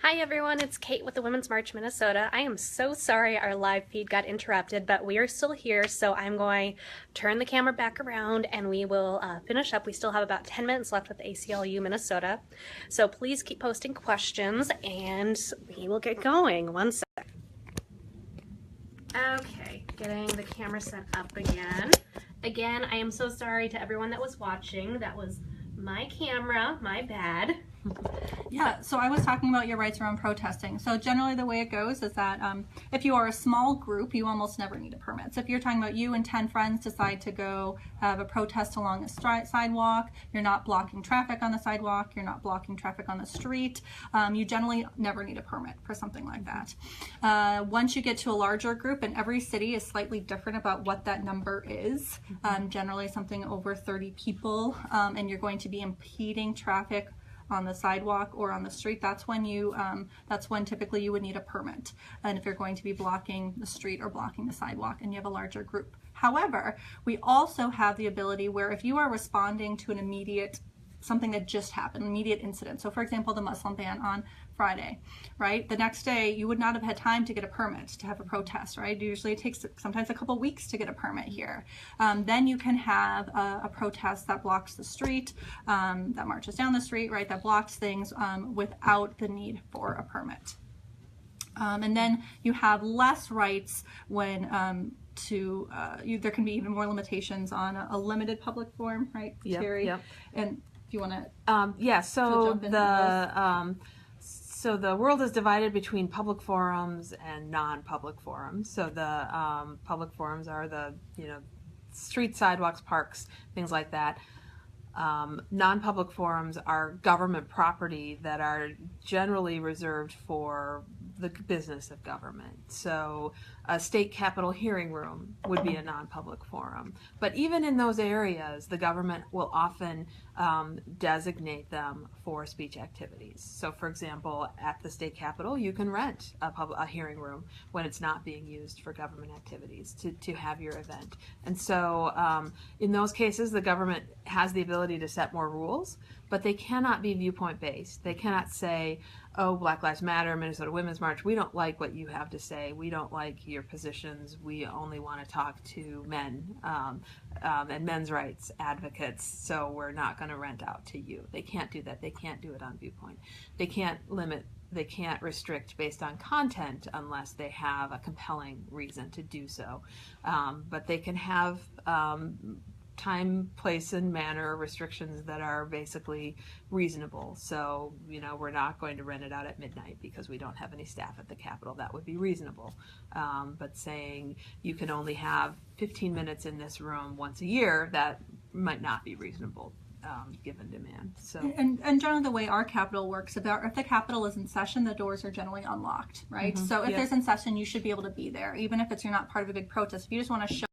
Hi everyone, it's Kate with the Women's March Minnesota. I am so sorry our live feed got interrupted, but we are still here, so I'm going to turn the camera back around and we will finish up. We still have about 10 minutes left with the ACLU Minnesota, so please keep posting questions and we will get going. One sec. Okay, getting the camera set up again. Again, I am so sorry to everyone that was watching. That was my camera, my bad. Yeah, so I was talking about your rights around protesting. So generally the way it goes is that if you are a small group, you almost never need a permit. So if you're talking about you and 10 friends decide to go have a protest along a sidewalk, you're not blocking traffic on the sidewalk, you're not blocking traffic on the street, you generally never need a permit for something like that. Once you get to a larger group, and every city is slightly different about what that number is, generally something over 30 people, and you're going to be impeding traffic on the sidewalk or on the street, that's when typically you would need a permit. And if you're going to be blocking the street or blocking the sidewalk and you have a larger group. However, we also have the ability where if you are responding to an something that just happened, immediate incident. So for example, the Muslim ban on Friday, right? The next day, you would not have had time to get a permit to have a protest, right? Usually it takes sometimes a couple weeks to get a permit here. Then you can have a protest that blocks the street, that marches down the street, right? That blocks things without the need for a permit. And then you have less rights when there can be even more limitations on a limited public forum, right, Terry? Yep. And if you want to, yeah. So the world is divided between public forums and non-public forums. So the public forums are the streets, sidewalks, parks, things like that. Non-public forums are government property that are generally reserved for the business of government. So a state capitol hearing room would be a non-public forum. But even in those areas, the government will often designate them for speech activities. So for example, at the state capitol, you can rent a hearing room when it's not being used for government activities to have your event. And so in those cases, the government has the ability to set more rules, but they cannot be viewpoint based. They cannot say, oh, Black Lives Matter, Minnesota Women's March, we don't like what you have to say. We don't like your positions. We only want to talk to men and men's rights advocates, so we're not going to rent out to you. They can't do that. They can't do it on viewpoint. They can't restrict based on content unless they have a compelling reason to do so. But they can have time, place, and manner restrictions that are basically reasonable. So, we're not going to rent it out at midnight because we don't have any staff at the Capitol. That would be reasonable. But saying you can only have 15 minutes in this room once a year, that might not be reasonable. Given demand. So and generally the way our Capitol works, if the Capitol is in session, the doors are generally unlocked, right? So if there's in session, you should be able to be there, even if you're not part of a big protest. If you just want to show